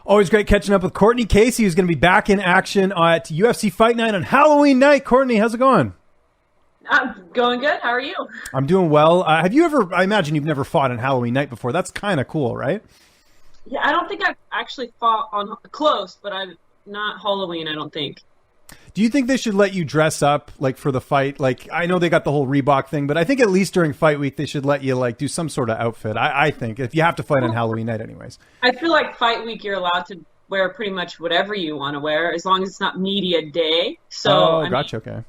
Always great catching up with Cortney Casey, who's going to be back in action at UFC Fight Night on Halloween night. Cortney, how's it going? I'm going good. How are you? I'm doing well. Have you ever, I imagine you've never fought on Halloween night before. That's kind of cool, right? Yeah, I don't think I've actually fought on close, but I'm not Halloween, I don't think. Do you think they should let you dress up like for the fight? Like, I know they got the whole Reebok thing, but I think at least during fight week, they should let you like do some sort of outfit. I think if you have to fight on Halloween night anyways. I feel like fight week, you're allowed to wear pretty much whatever you want to wear as long as it's not media day. So, gotcha. Okay.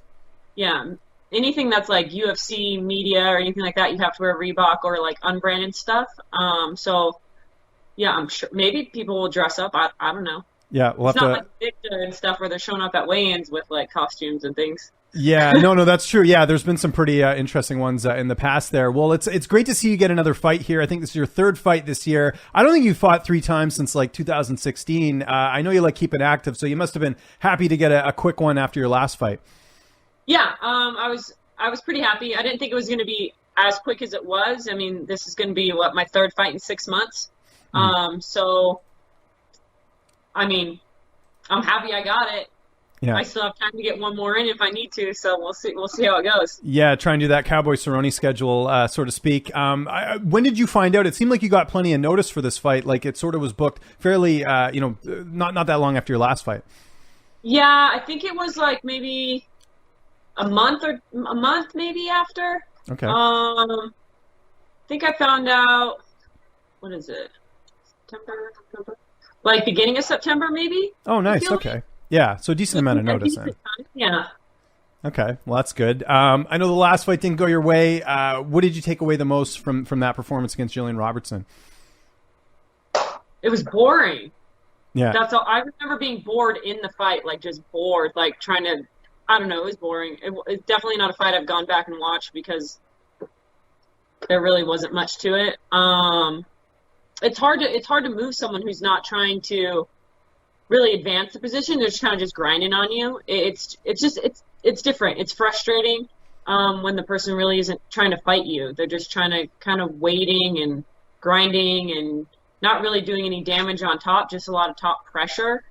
Yeah. Anything that's like UFC media or anything like that, you have to wear Reebok or like unbranded stuff. So yeah, I'm sure maybe people will dress up. I don't know. Yeah, we'll have it's not to. Like Victor and stuff where they're showing up at weigh-ins with like costumes and things. Yeah, no, that's true. Yeah, there's been some pretty interesting ones in the past there. Well, it's great to see you get another fight here. I think this is your third fight this year. I don't think you fought 3 times since like 2016. I know you like keeping active, so you must have been happy to get a quick one after your last fight. Yeah, I was pretty happy. I didn't think it was going to be as quick as it was. I mean, this is going to be my third fight in 6 months. So, I mean, I'm happy I got it. Yeah. I still have time to get one more in if I need to, so we'll see how it goes. Yeah, try and do that Cowboy Cerrone schedule, so to speak. When did you find out? It seemed like you got plenty of notice for this fight. Like it sort of was booked fairly, not that long after your last fight. Yeah, I think it was like maybe a month maybe after. Okay. I think I found out. What is it? September. Like beginning of September, maybe. Oh, nice. Okay. Yeah, so a decent amount of notice then. Yeah. Okay, well, that's good. I know the last fight didn't go your way. What did you take away the most from that performance against Jillian Robertson? It was boring. Yeah. That's all. I remember being bored in the fight, like just bored, like trying to, I don't know, it was boring. It's definitely not a fight I've gone back and watched because there really wasn't much to it. It's hard to move someone who's not trying to really advance the position. They're just kind of just grinding on you. It's different. It's frustrating when the person really isn't trying to fight you. They're just trying to kind of waiting and grinding and not really doing any damage on top, just a lot of top pressure,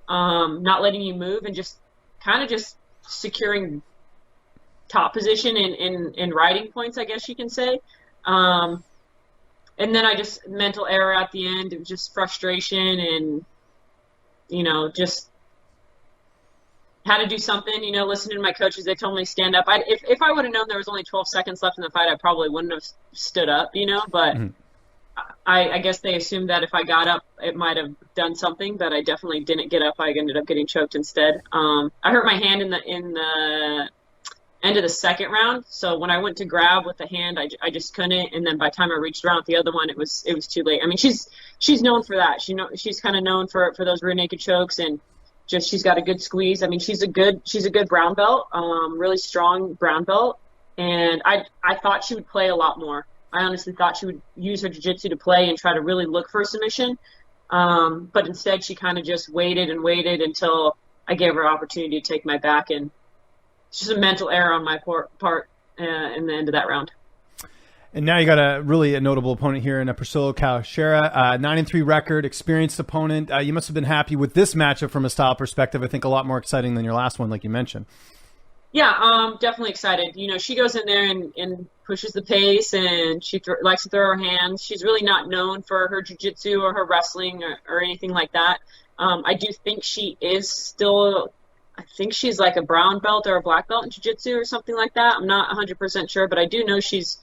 not letting you move and just kind of just securing top position and riding points, I guess you can say. And then mental error at the end. It was just frustration and, just had to do something, listening to my coaches. They told me to stand up. If I would have known there was only 12 seconds left in the fight, I probably wouldn't have stood up, but I guess they assumed that if I got up, it might have done something, but I definitely didn't get up. I ended up getting choked instead. I hurt my hand in the end of the second round, so when I went to grab with the hand, I just couldn't, and then by the time I reached around with the other one, it was too late. I mean, she's known for that. She's kind of known for those rear naked chokes, and just she's got a good squeeze. I mean, she's a good brown belt, really strong brown belt, and I thought she would play a lot more. I honestly thought she would use her jiu-jitsu to play and try to really look for a submission, but instead she kind of just waited and waited until I gave her an opportunity to take my back, and it's just a mental error on my part in the end of that round. And now you got a notable opponent here in Priscila Cachoeira, 9-3 record, experienced opponent. You must have been happy with this matchup from a style perspective. I think a lot more exciting than your last one, like you mentioned. Yeah, definitely excited. She goes in there and pushes the pace, and she likes to throw her hands. She's really not known for her jiu-jitsu or her wrestling or anything like that. I do think she is still... I think she's like a brown belt or a black belt in jiu-jitsu or something like that. I'm not 100% sure, but I do know she's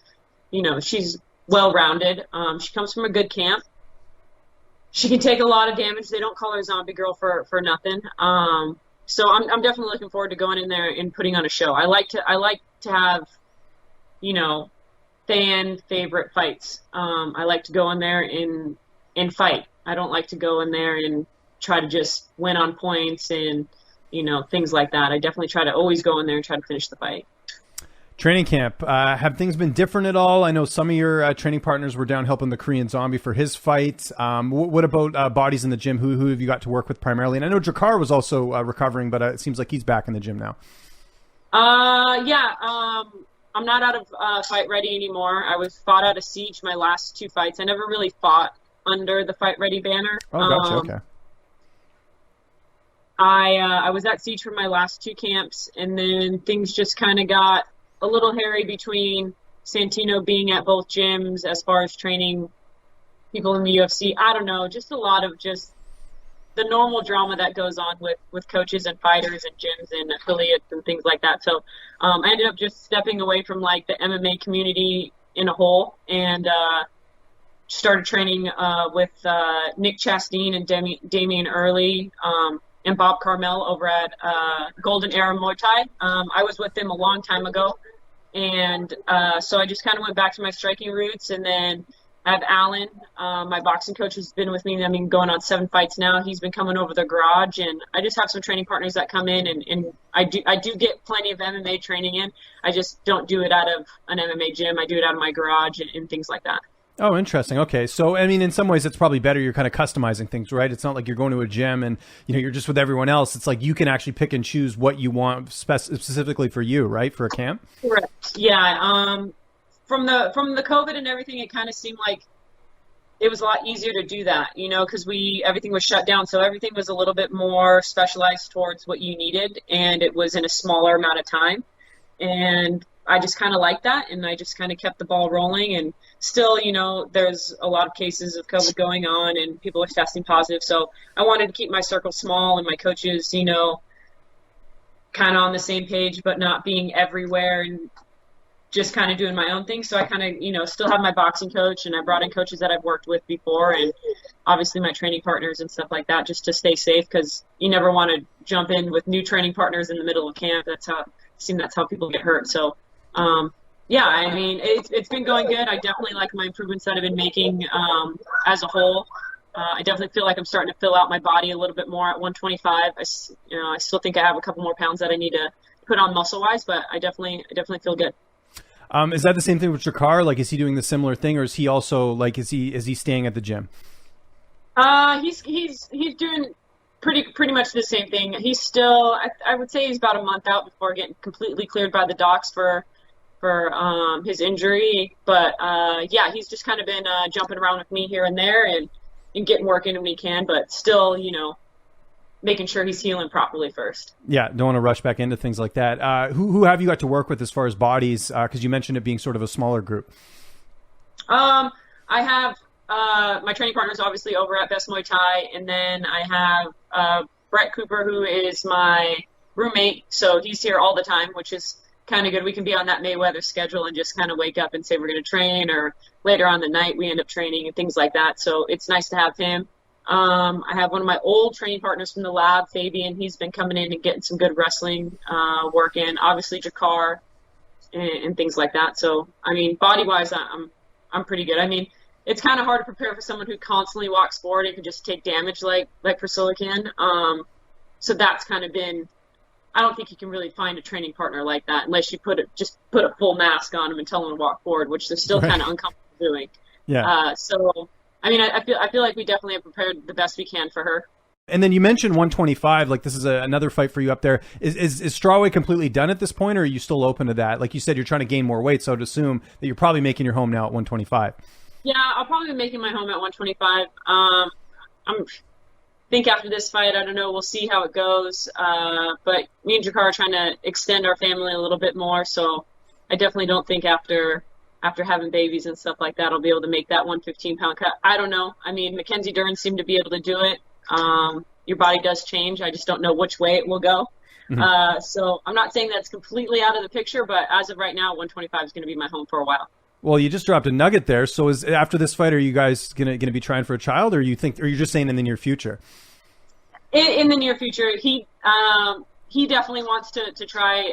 well-rounded. She comes from a good camp. She can take a lot of damage. They don't call her zombie girl for nothing. So I'm definitely looking forward to going in there and putting on a show. I like to have, fan favorite fights. I like to go in there and fight. I don't like to go in there and try to just win on points and things like that. I definitely try to always go in there and try to finish the fight. Training camp, have things been different at all? I know some of your training partners were down helping the Korean Zombie for his fight. What about bodies in the gym? Who have you got to work with primarily? And I know Jakar was also recovering, but it seems like he's back in the gym now. I'm not out of Fight Ready anymore. I was fought out of Siege my last 2 fights. I never really fought under the Fight Ready banner. Oh, gotcha. Okay. I was at Siege for my last 2 camps, and then things just kind of got a little hairy between Santino being at both gyms as far as training people in the UFC. I don't know, just a lot of just the normal drama that goes on with coaches and fighters and gyms and affiliates and things like that. So I ended up just stepping away from like the MMA community in a whole, and started training with Nick Chastain and Damian Early and Bob Carmel over at Golden Era Muay Thai. I was with them a long time ago, and so I just kind of went back to my striking roots. And then I have Alan, my boxing coach, who's been with me, I mean, going on 7 fights now. He's been coming over the garage, and I just have some training partners that come in, and I do get plenty of MMA training in. I just don't do it out of an MMA gym. I do it out of my garage and things like that. Oh, interesting. Okay. So, I mean, in some ways it's probably better you're kind of customizing things, right? It's not like you're going to a gym and, you're just with everyone else. It's like you can actually pick and choose what you want specifically for you, right? For a camp? Correct. Yeah. From the COVID and everything, it kind of seemed like it was a lot easier to do that, because everything was shut down. So everything was a little bit more specialized towards what you needed, and it was in a smaller amount of time. And I just kind of liked that, and I just kind of kept the ball rolling. And still, there's a lot of cases of COVID going on, and people are testing positive. So I wanted to keep my circle small and my coaches, kind of on the same page, but not being everywhere and just kind of doing my own thing. So I kind of, still have my boxing coach, and I brought in coaches that I've worked with before, and obviously my training partners and stuff like that, just to stay safe, because you never want to jump in with new training partners in the middle of camp. That's how people get hurt. So, yeah, I mean, it's been going good. I definitely like my improvements that I've been making as a whole. I definitely feel like I'm starting to fill out my body a little bit more at 125. I still think I have a couple more pounds that I need to put on muscle-wise, but I definitely feel good. Is that the same thing with Jakar? Like, is he doing the similar thing, or is he also like, is he staying at the gym? He's doing pretty much the same thing. He's still, I would say he's about a month out before getting completely cleared by the docs for his injury. But yeah, he's just kind of been jumping around with me here and there and getting work in when he can, but still, making sure he's healing properly first. Yeah, don't want to rush back into things like that. Who have you got to work with as far as bodies? Because you mentioned it being sort of a smaller group. I have my training partners obviously over at Best Muay Thai, and then I have Brett Cooper, who is my roommate, so he's here all the time, which is kind of good. We can be on that Mayweather schedule and just kind of wake up and say we're going to train, or later on the night we end up training and things like that. So it's nice to have him. I have one of my old training partners from the lab, Fabian. He's been coming in and getting some good wrestling work in. Obviously Jakar and things like that. So I mean, body wise, I'm pretty good. I mean, it's kind of hard to prepare for someone who constantly walks forward and can just take damage like Priscilla can. So that's kind of been, I don't think you can really find a training partner like that unless you put a full mask on them and tell them to walk forward, which they're still kind of uncomfortable doing. Yeah. So I mean, I feel like we definitely have prepared the best we can for her. And then you mentioned 125, like this is another fight for you up there. Is strawweight completely done at this point, or are you still open to that? Like you said, you're trying to gain more weight, so I'd assume that you're probably making your home now at 125. Yeah, I'll probably be making my home at 125. Think after this fight, I don't know, we'll see how it goes. But me and Jakar are trying to extend our family a little bit more, so I definitely don't think after having babies and stuff like that, I'll be able to make that 115-pound cut. I don't know. I mean, Mackenzie Dern seemed to be able to do it. Your body does change. I just don't know which way it will go. Mm-hmm. So I'm not saying that's completely out of the picture, but as of right now, 125 is going to be my home for a while. Well, you just dropped a nugget there. So after this fight, are you guys gonna be trying for a child, or you're just saying in the near future? In the near future, he definitely wants to try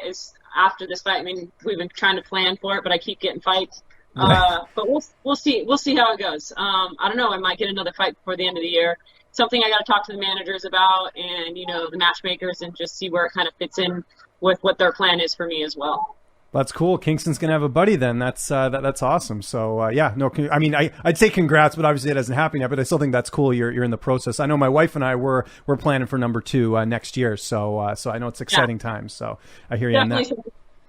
after this fight. I mean, we've been trying to plan for it, but I keep getting fights. But we'll see. We'll see how it goes. I don't know. I might get another fight before the end of the year. Something I got to talk to the managers about, and the matchmakers, and just see where it kind of fits in with what their plan is for me as well. That's cool. Kingston's gonna have a buddy then. That's awesome. So yeah, no, I mean, I'd say congrats, but obviously it hasn't happened yet. But I still think that's cool. You're in the process. I know my wife and I we're planning for number 2 next year. So I know it's exciting times. So I hear you on that.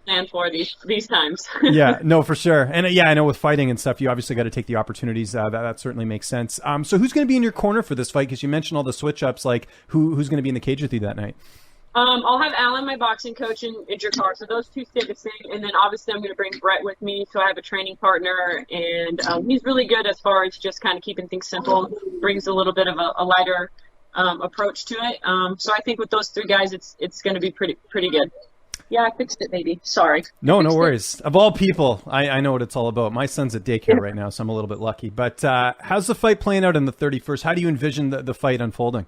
plan for these times. Yeah, no, for sure. And yeah, I know with fighting and stuff, you obviously got to take the opportunities. That certainly makes sense. So who's going to be in your corner for this fight? Because you mentioned all the switch ups. Like who's going to be in the cage with you that night? I'll have Alan, my boxing coach, and Jakar. So those two stay the same. And then obviously I'm going to bring Brett with me. So I have a training partner, and he's really good as far as just kind of keeping things simple. Brings a little bit of a lighter approach to it. So I think with those three guys, it's going to be pretty good. Yeah, I fixed it, baby. Sorry. No worries. Of all people, I know what it's all about. My son's at daycare right now, so I'm a little bit lucky. But how's the fight playing out on the 31st? How do you envision the fight unfolding?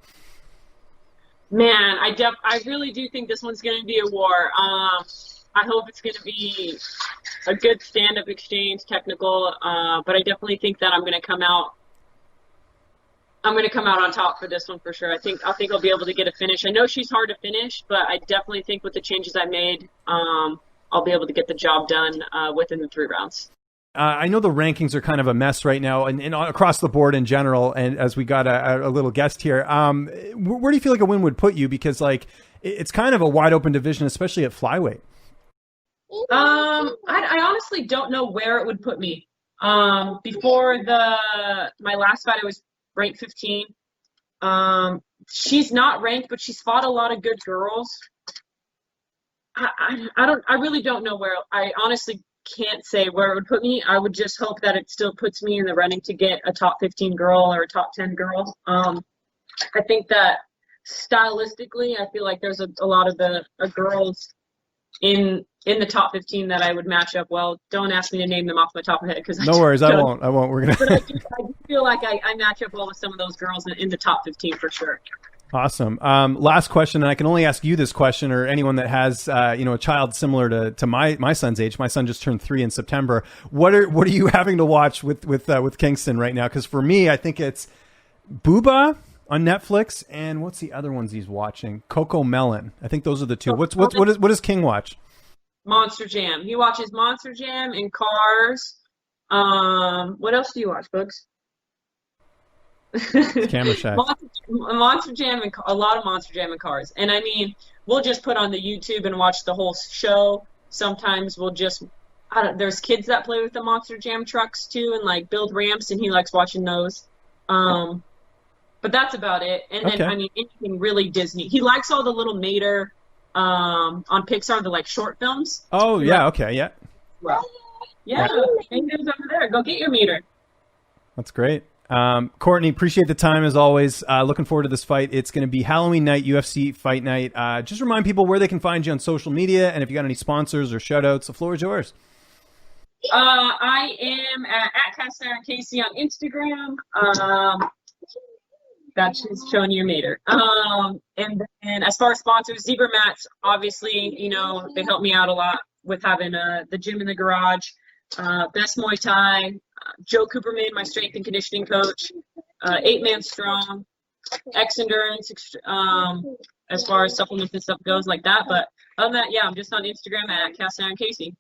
Man, I really do think this one's going to be a war. I hope it's going to be a good stand-up exchange, technical. But I definitely think that I'm going to come out on top for this one for sure. I think I'll be able to get a finish. I know she's hard to finish, but I definitely think with the changes I made, I'll be able to get the job done within the 3 rounds. I know the rankings are kind of a mess right now and across the board in general. And as we got a little guest here, where do you feel like a win would put you? Because like it's kind of a wide open division, especially at flyweight. I honestly don't know where it would put me. Before my last fight, I was ranked 15. She's not ranked, but she's fought a lot of good girls. I really don't know where. I honestly can't say where it would put me. I would just hope that it still puts me in the running to get a top 15 girl or a top 10 girl. I think that stylistically, I feel like there's a lot of the girls in the top 15 that I would match up well. Don't ask me to name them off the top of my head because no worries, I won't. We're gonna. But I do feel like I match up well with some of those girls in the top 15 for sure. Awesome. Last question, and I can only ask you this question or anyone that has a child similar to my son's age. My son just turned 3 in September. What are you having to watch with Kingston right now? Because for me, I think it's Booba on Netflix, and what's the other ones he's watching? Coco Melon. I think those are the two. What does King watch? Monster Jam. He watches Monster Jam and Cars. What else do you watch, Bugs? Camera Shack. Monster Jam and a lot of Monster Jam and Cars. And I mean, we'll just put on the YouTube and watch the whole show. Sometimes we'll just there's kids that play with the Monster Jam trucks too and like build ramps, and he likes watching those. But that's about it. And then I mean anything really Disney. He likes all the little Mater on Pixar, the like short films. Oh yeah, okay, yeah. Well, yeah, Mango's over there. Go get your meter. That's great. Cortney, appreciate the time as always. Looking forward to this fight. It's going to be Halloween night, UFC Fight Night. Just remind people where they can find you on social media, and if you got any sponsors or shout outs, the floor is yours. I am at Priscila Casey on Instagram. That's just showing your meter. And then as far as sponsors, Zebra Mats, obviously, they help me out a lot with having the gym in the garage. Best Muay Thai, Joe Cooperman, my strength and conditioning coach, 8-Man Strong, X Endurance, as far as supplements and stuff goes like that. But other than that, yeah, I'm just on Instagram at Priscila Casey.